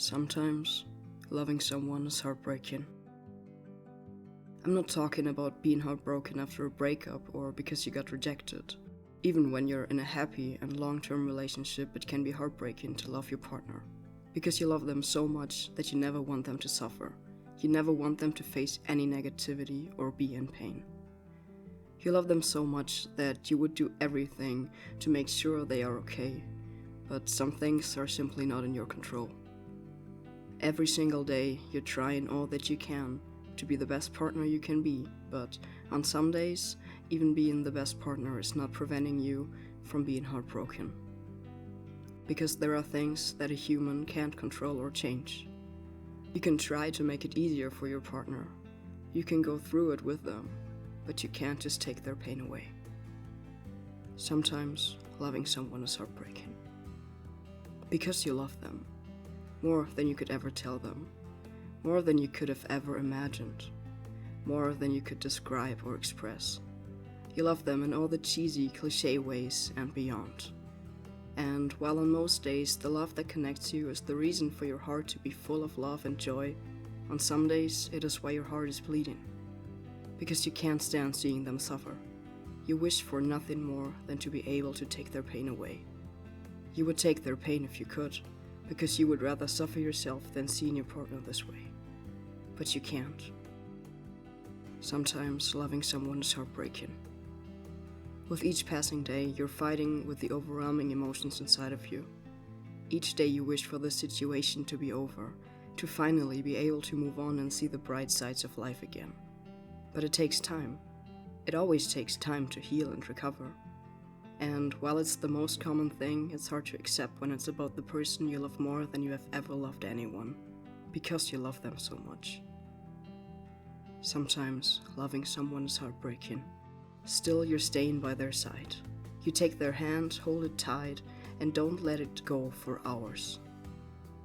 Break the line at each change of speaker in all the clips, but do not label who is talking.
Sometimes, loving someone is heartbreaking. I'm not talking about being heartbroken after a breakup or because you got rejected. Even when you're in a happy and long-term relationship, it can be heartbreaking to love your partner. Because you love them so much that you never want them to suffer. You never want them to face any negativity or be in pain. You love them so much that you would do everything to make sure they are okay. But some things are simply not in your control. Every single day, you're trying all that you can to be the best partner you can be, but on some days, even being the best partner is not preventing you from being heartbroken. Because there are things that a human can't control or change. You can try to make it easier for your partner. You can go through it with them, but you can't just take their pain away. Sometimes, loving someone is heartbreaking. Because you love them. More than you could ever tell them. More than you could have ever imagined. More than you could describe or express. You love them in all the cheesy, cliché ways and beyond. And while on most days the love that connects you is the reason for your heart to be full of love and joy, on some days it is why your heart is bleeding. Because you can't stand seeing them suffer. You wish for nothing more than to be able to take their pain away. You would take their pain if you could, because you would rather suffer yourself than seeing your partner this way. But you can't. Sometimes loving someone is heartbreaking. With each passing day, you're fighting with the overwhelming emotions inside of you. Each day you wish for the situation to be over, to finally be able to move on and see the bright sides of life again. But it takes time. It always takes time to heal and recover. And while it's the most common thing, it's hard to accept when it's about the person you love more than you have ever loved anyone, because you love them so much. Sometimes, loving someone is heartbreaking. Still, you're staying by their side. You take their hand, hold it tight, and don't let it go for hours.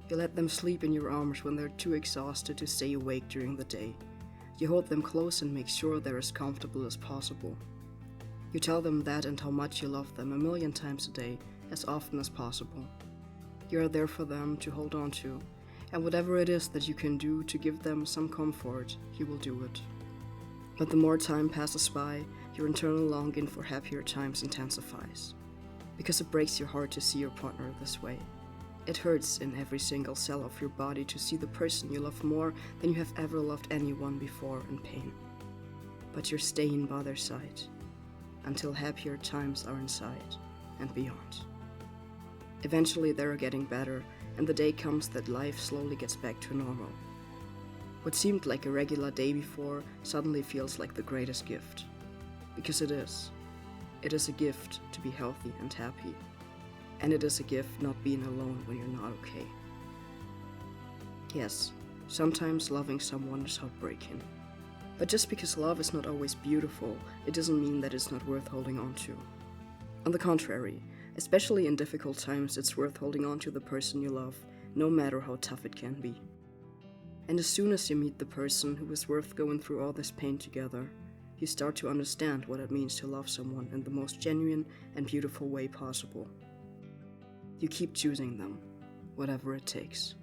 You let them sleep in your arms when they're too exhausted to stay awake during the day. You hold them close and make sure they're as comfortable as possible. You tell them that and how much you love them 1,000,000 times a day, as often as possible. You are there for them to hold on to, and whatever it is that you can do to give them some comfort, you will do it. But the more time passes by, your internal longing for happier times intensifies. Because it breaks your heart to see your partner this way. It hurts in every single cell of your body to see the person you love more than you have ever loved anyone before in pain. But you're staying by their side. Until happier times are in sight and beyond. Eventually they are getting better, and the day comes that life slowly gets back to normal. What seemed like a regular day before suddenly feels like the greatest gift. Because it is. It is a gift to be healthy and happy. And it is a gift not being alone when you're not okay. Yes, sometimes loving someone is heartbreaking. But just because love is not always beautiful, it doesn't mean that it's not worth holding on to. On the contrary, especially in difficult times, it's worth holding on to the person you love, no matter how tough it can be. And as soon as you meet the person who is worth going through all this pain together, you start to understand what it means to love someone in the most genuine and beautiful way possible. You keep choosing them, whatever it takes.